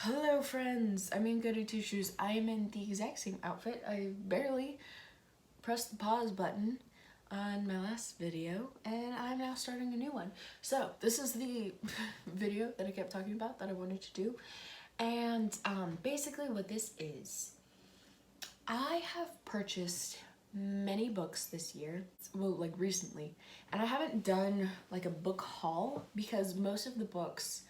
Hello friends, I'm in Goodie two shoes. I am in the exact same outfit. I barely pressed the pause button on my last video and I'm now starting a new one. So this is the video that I kept talking about that I wanted to do. And basically what this is, I have purchased many books this year, well, like recently, and I haven't done like a book haul because most of the books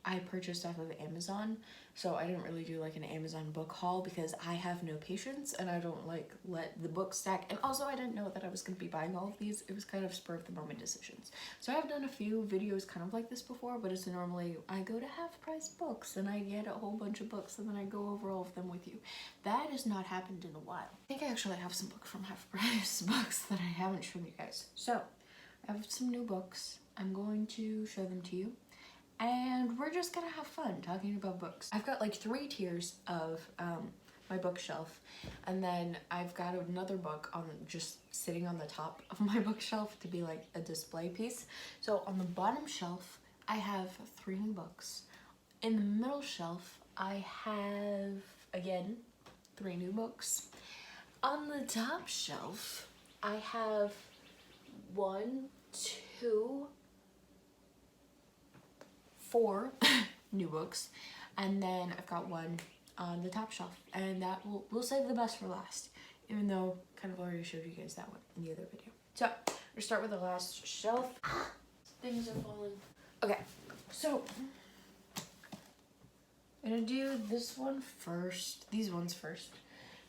I purchased off of Amazon, so I didn't really do like an Amazon book haul because I have no patience and I don't like let the book stack, and also I didn't know that I was going to be buying all of these. It was kind of spur of the moment decisions. So I've done a few videos kind of like this before, but it's normally I go to half price books and I get a whole bunch of books and then I go over all of them with you. That has not happened in a while. I think I actually have some books from half price books that I haven't shown you guys. So I have some new books. I'm going to show them to you. And we're just gonna have fun talking about books. I've got like 3 tiers of my bookshelf, and then I've got another book on just sitting on the top of my bookshelf to be like a display piece. So on the bottom shelf, I have 3 new books. In the middle shelf, I have, again, 3 new books. On the top shelf, I have 1, 2, 4 new books, and then I've got 1 on the top shelf, and that we'll save the best for last, even though I kind of already showed you guys that one in the other video. So we'll start with the last shelf. Things are falling. Okay, so I'm gonna do this one first, these ones first.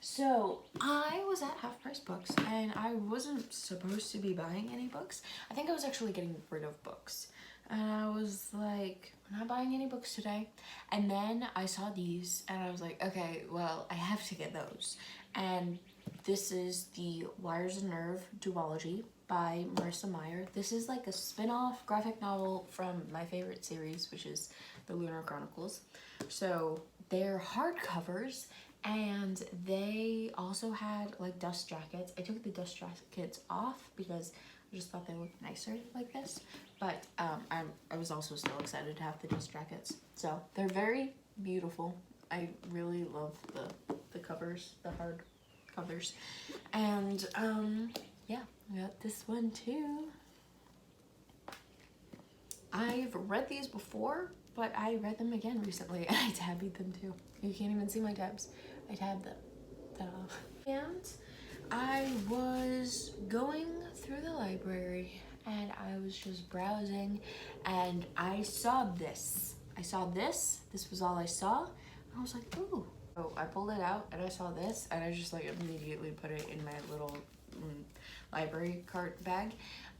So I was at Half Price Books and I wasn't supposed to be buying any books. I think I was actually getting rid of books. And I was like, I'm not buying any books today. And then I saw these and I was like, okay, well, I have to get those. And this is the Wires and Nerve Duology by Marissa Meyer. This is like a spin-off graphic novel from my favorite series, which is the Lunar Chronicles. So they're hardcovers, and they also had like dust jackets. I took the dust jackets off because I just thought they looked nicer like this. But I was also still excited to have the dust jackets. So they're very beautiful. I really love the covers, the hard covers. And yeah, I got this one too. I've read these before, but I read them again recently and I tabbied them too. You can't even see my tabs. I tabbed them. Ta-da. And I was going through the library and I was just browsing and I saw this. This was all I saw. And I was like, ooh. So I pulled it out and I saw this and I just like immediately put it in my little library cart bag.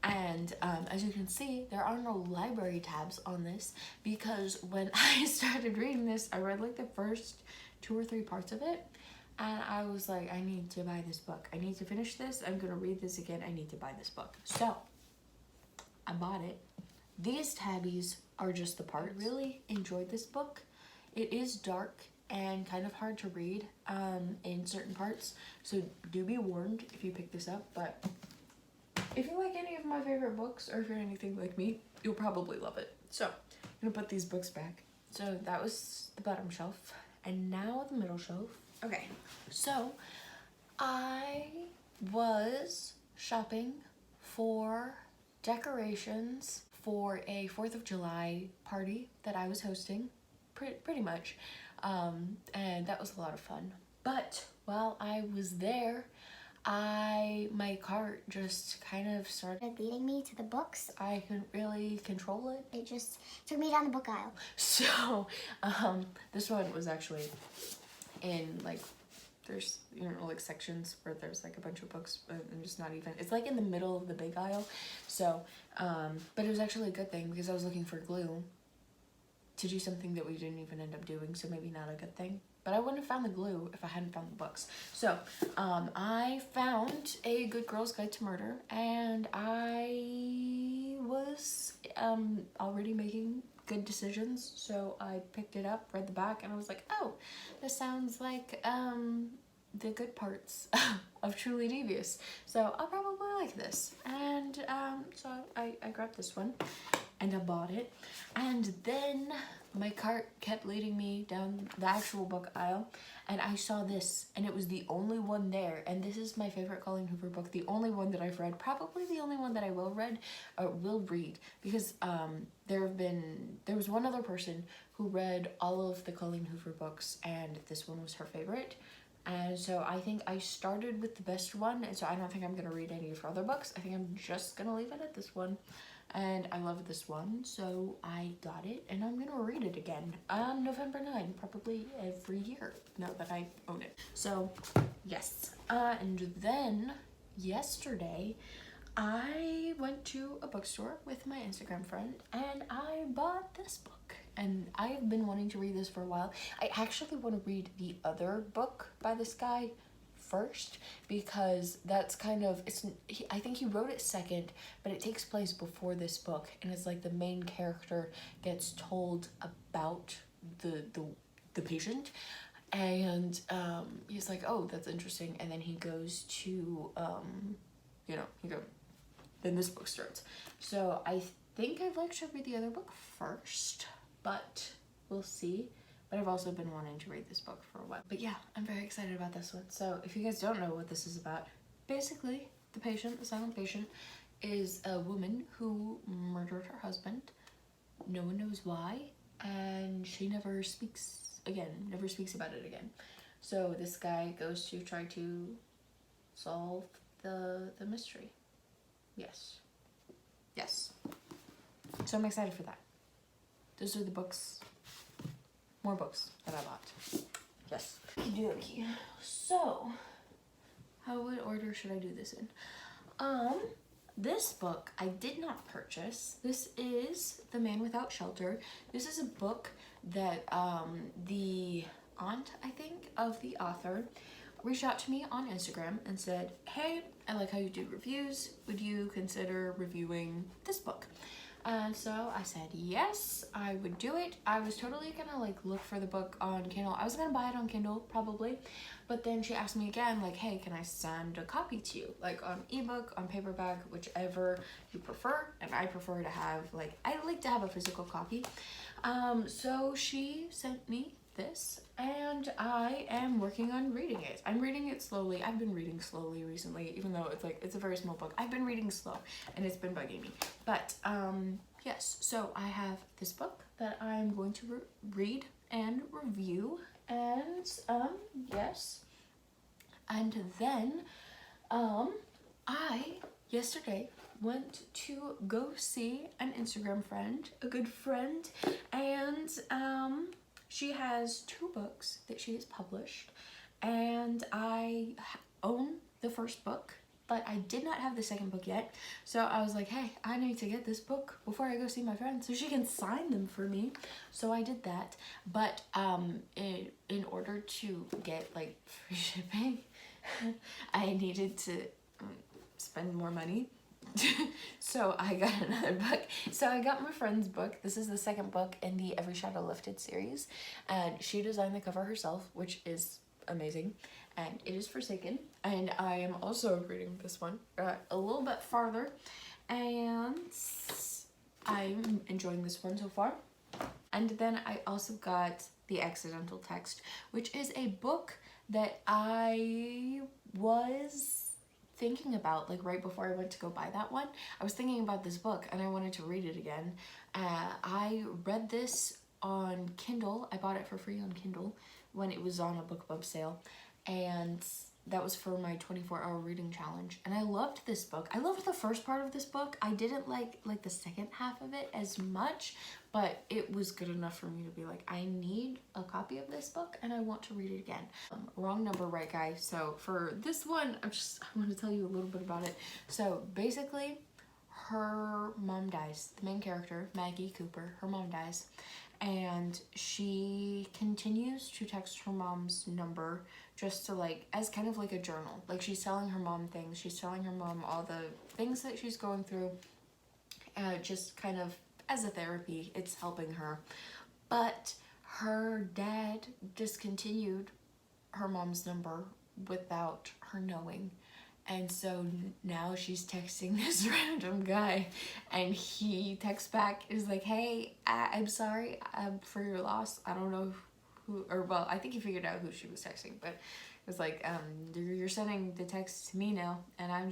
And as you can see, there are no library tabs on this because when I started reading this, I read like the first 2 or 3 parts of it. And I was like, I need to buy this book. I need to finish this. I'm gonna read this again. I need to buy this book. So I bought it. These tabbies are just the parts. I really enjoyed this book. It is dark and kind of hard to read in certain parts. So do be warned if you pick this up. But if you like any of my favorite books, or if you're anything like me, you'll probably love it. So I'm gonna put these books back. So that was the bottom shelf. And now the middle shelf. Okay, so I was shopping for decorations for a 4th of July party that I was hosting, pretty much, and that was a lot of fun. But while I was there, my cart just kind of started leading me to the books. I couldn't really control it. It just took me down the book aisle. So this one was actually in like, there's, you know, like sections where there's like a bunch of books and just not even, it's like in the middle of the big aisle. So but it was actually a good thing because I was looking for glue to do something that we didn't even end up doing, so maybe not a good thing. But I wouldn't have found the glue if I hadn't found the books. So I found A Good Girl's Guide to Murder, and I was already making good decisions. So I picked it up, read the back, and I was like, oh, this sounds like the good parts of Truly Devious. So I'll probably like this. And so I grabbed this one. and I bought it. And then my cart kept leading me down the actual book aisle, and I saw this, and it was the only one there. And this is my favorite Colleen Hoover book, the only one that I've read, probably the only one that I will read, because there was one other person who read all of the Colleen Hoover books, and this one was her favorite. And so I think I started with the best one, and so I don't think I'm gonna read any of her other books. I think I'm just gonna leave it at this one. And I love this one, so I got it, and I'm gonna read it again on November 9, probably every year, now that I own it. So, yes. And then, yesterday, I went to a bookstore with my Instagram friend, and I bought this book. And I've been wanting to read this for a while. I actually want to read the other book by this guy first, because that's kind of, I think he wrote it second, but it takes place before this book, and it's like the main character gets told about the patient, and he's like, oh, that's interesting, and then he goes to then this book starts. So I think I'd like to read the other book first, but we'll see. But I've also been wanting to read this book for a while. But yeah, I'm very excited about this one. So if you guys don't know what this is about, basically the silent patient, is a woman who murdered her husband. No one knows why, and she never speaks about it again. So this guy goes to try to solve the mystery. Yes. So I'm excited for that. Those are the books. More books that I bought. Yes. Okey-dokey. So, what order should I do this in? This book I did not purchase. This is The Man Without Shelter. This is a book that the aunt, I think, of the author reached out to me on Instagram and said, hey, I like how you do reviews. Would you consider reviewing this book? And so I said, yes, I would do it. I was totally gonna like look for the book on Kindle. I was gonna buy it on Kindle probably, but then she asked me again, like, hey, can I send a copy to you? Like on ebook, on paperback, whichever you prefer. And I prefer to have, like, I like to have a physical copy. So she sent me this, and I am working on reading it. I'm reading it slowly. I've been reading slowly recently, even though it's a very small book. I've been reading slow, and it's been bugging me. But yes, so I have this book that I'm going to read and review, and yes. And then I yesterday went to go see an Instagram friend, a good friend, and she has 2 books that she has published, and I own the first book, but I did not have the second book yet. So I was like, hey, I need to get this book before I go see my friend so she can sign them for me. So I did that, but in order to get like free shipping, I needed to spend more money. So I got another book. So I got my friend's book. This is the second book in the Every Shadow Lifted series, and she designed the cover herself, which is amazing, and it is Forsaken. And I am also reading this one a little bit farther, and I'm enjoying this one so far. And then I also got The Accidental Text, which is a book that I was thinking about, like, right before I went to go buy that one. I was thinking about this book and I wanted to read it again. I read this on Kindle. I bought it for free on Kindle when it was on a BookBub sale, and that was for my 24-hour reading challenge. And I loved this book. I loved the first part of this book. I didn't like the second half of it as much, but it was good enough for me to be like, I need a copy of this book and I want to read it again. Wrong number, right guy? So for this one, I want to tell you a little bit about it. So basically, her mom dies. The main character, Maggie Cooper, her mom dies, and she continues to text her mom's number just to, like, as kind of like a journal. Like, she's telling her mom things. She's telling her mom all the things that she's going through, just kind of as a therapy. It's helping her. But her dad discontinued her mom's number without her knowing. And so now she's texting this random guy, and he texts back, is like, hey, I'm sorry for your loss. I don't know who, or well, I think he figured out who she was texting, but it was like, you're sending the text to me now, and I'm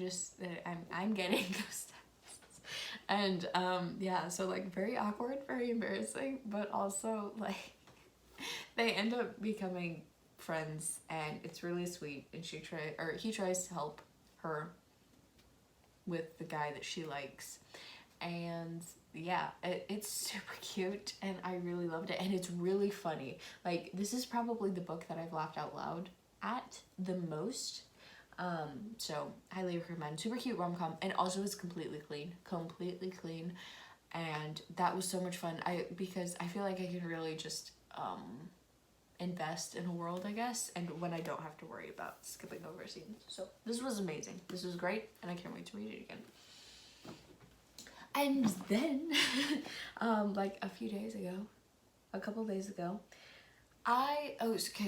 getting those texts. And yeah, so like very awkward, very embarrassing, but also like they end up becoming friends, and it's really sweet. And he tries to help her with the guy that she likes, and yeah, it's super cute, and I really loved it, and it's really funny. Like, this is probably the book that I've laughed out loud at the most. So highly recommend. Super cute rom-com, and also it's completely clean, and that was so much fun. Because I feel like I can really just invest in a world, I guess, and when I don't have to worry about skipping over scenes. So this was amazing. This was great, and I can't wait to read it again. And then, like a couple days ago,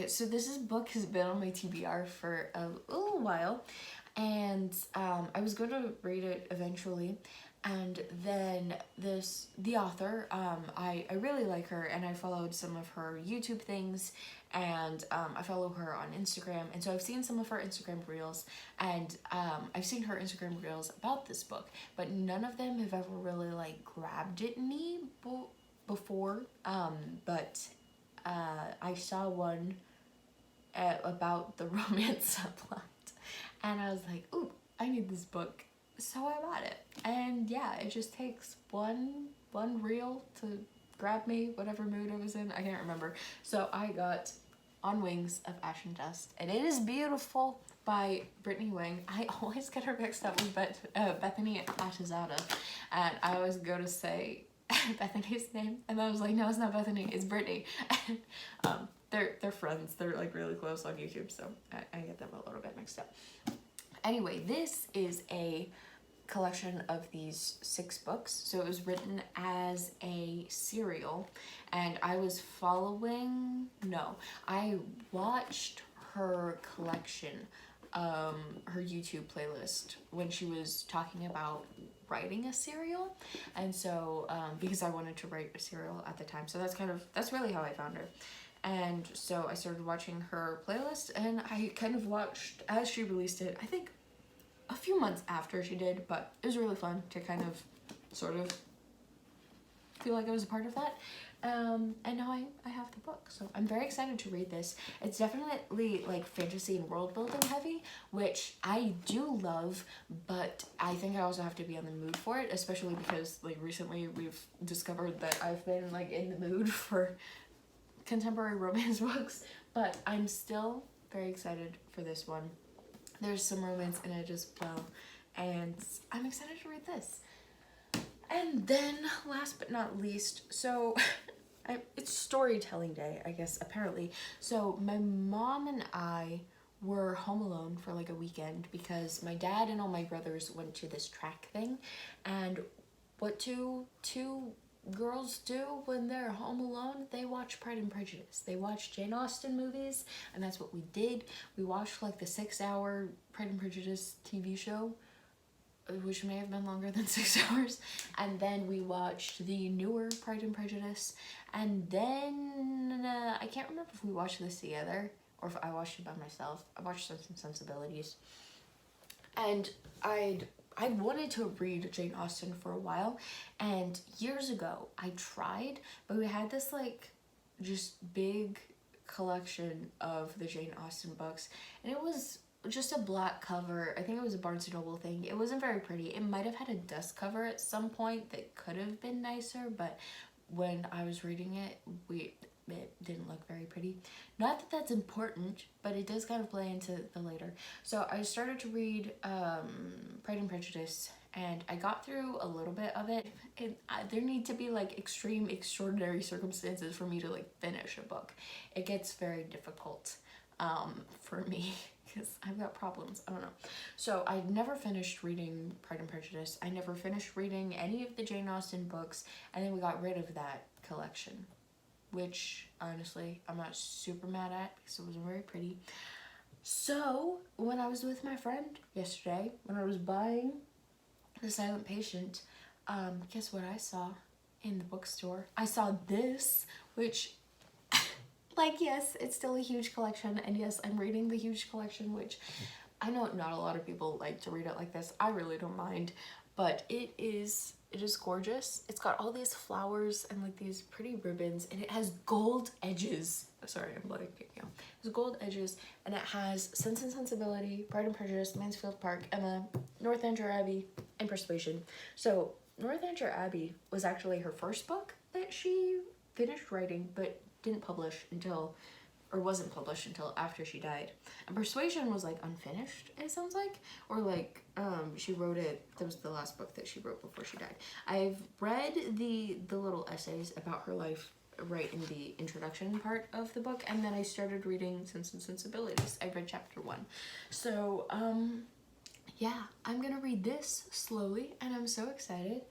so this book has been on my TBR for a little while, and I was going to read it eventually. And then the author, I really like her, and I followed some of her YouTube things, and I follow her on Instagram, and so I've seen some of her Instagram reels, and I've seen her Instagram reels about this book, but none of them have ever really like grabbed at me before, but I saw one about the romance subplot, and I was like, ooh, I need this book. So I bought it, and yeah, it just takes one reel to grab me, whatever mood I was in. I can't remember. So I got On Wings of Ash and Dust, and it is beautiful, by Brittany Wing. I always get her mixed up with Bethany Atazada, and I always go to say Bethany's name, and then I was like, no, it's not Bethany, it's Brittany. And they're friends. They're like really close on YouTube, so I get them a little bit mixed up. Anyway, this is a collection of these 6 books. So it was written as a serial, and I watched her collection, her YouTube playlist, when she was talking about writing a serial. And so because I wanted to write a serial at the time, so that's really how I found her. And so I started watching her playlist, and I kind of watched as she released it, I think a few months after she did, but it was really fun to kind of sort of feel like I was a part of that. And now I have the book, so I'm very excited to read this. It's definitely like fantasy and world building heavy, which I do love, but I think I also have to be on the mood for it, especially because like recently we've discovered that I've been like in the mood for contemporary romance books, but I'm still very excited for this one. There's some romance in it as well, and I'm excited to read this. And then, last but not least, so it's storytelling day, I guess, apparently. So my mom and I were home alone for like a weekend because my dad and all my brothers went to this track thing, and what two girls do when they're home alone? They watch Pride and Prejudice. They watch Jane Austen movies, and that's what we did. We watched like the 6-hour Pride and Prejudice TV show, which may have been longer than 6 hours, and then we watched the newer Pride and Prejudice, and then I can't remember if we watched this together or if I watched it by myself. I watched Sense and Sensibilities, and I wanted to read Jane Austen for a while, and years ago I tried, but we had this like just big collection of the Jane Austen books, and it was just a black cover. I think it was a Barnes & Noble thing. It wasn't very pretty. It might have had a dust cover at some point that could have been nicer, but when I was reading it, it didn't look very pretty. Not that that's important, but it does kind of play into the later. So I started to read Pride and Prejudice, and I got through a little bit of it. There need to be like extraordinary circumstances for me to like finish a book. It gets very difficult for me because I've got problems. I don't know. So I never finished reading Pride and Prejudice. I never finished reading any of the Jane Austen books, and then we got rid of that collection, which honestly I'm not super mad at because it wasn't very pretty. So when I was with my friend yesterday, when I was buying The Silent Patient, guess what I saw in the bookstore? I saw this, which, like, yes, it's still a huge collection, and yes, I'm reading the huge collection, which I know not a lot of people like to read it like this. I really don't mind, but it is gorgeous. It's got all these flowers and like these pretty ribbons, and it has gold edges. Sorry, I'm like, you know, it has gold edges, and it has Sense and Sensibility, Pride and Prejudice, Mansfield Park, Emma, Northanger Abbey, and Persuasion. So Northanger Abbey was actually her first book that she finished writing, but didn't publish until, or wasn't published until after she died. And Persuasion was like unfinished, it sounds like, or like she wrote it, that was the last book that she wrote before she died. I've read the little essays about her life right in the introduction part of the book, and then I started reading Sense and Sensibilities. I read chapter 1. So yeah, I'm gonna read this slowly, and I'm so excited.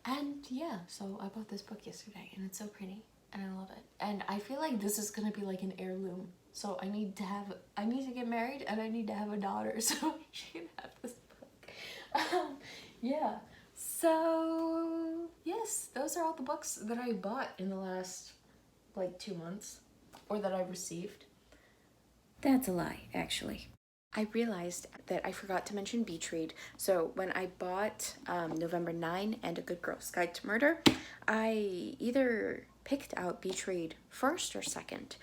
And yeah, so I bought this book yesterday, and it's so pretty, and I love it. And I feel like this is gonna be like an heirloom. So I need to get married, and I need to have a daughter, so she can have this book. Yeah. So yes, those are all the books that I bought in the last like 2 months, or that I received. That's a lie, actually. I realized that I forgot to mention Beach Read. So when I bought November 9 and A Good Girl's Guide to Murder, I either picked out Beach Read first or second.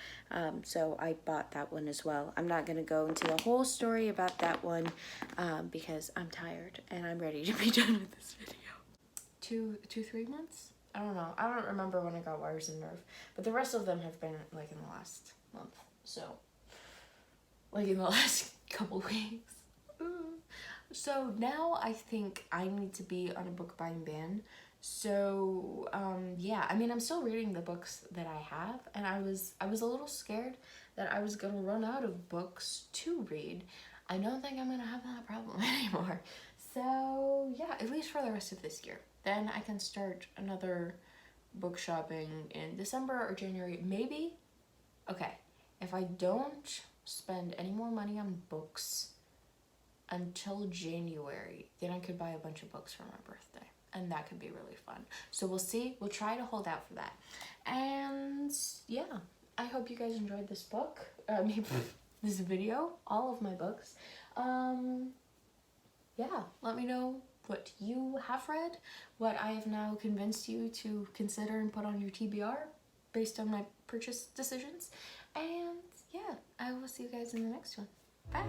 So I bought that one as well. I'm not going to go into the whole story about that one because I'm tired and I'm ready to be done with this video. 3 months? I don't know. I don't remember when I got Wires and Nerve, but the rest of them have been like in the last month. So like in the last couple weeks. So now I think I need to be on a book buying ban. So yeah, I mean, I'm still reading the books that I have, and I was a little scared that I was gonna run out of books to read. I don't think I'm gonna have that problem anymore. So yeah, at least for the rest of this year. Then I can start another book shopping in December or January, maybe. Okay, if I don't spend any more money on books until January, then I could buy a bunch of books for my birthday, and that could be really fun. So we'll see. We'll try to hold out for that. And yeah, I hope you guys enjoyed this book. This video, all of my books. Yeah, let me know what you have read, what I have now convinced you to consider and put on your TBR based on my purchase decisions. And yeah, I will see you guys in the next one. Bye!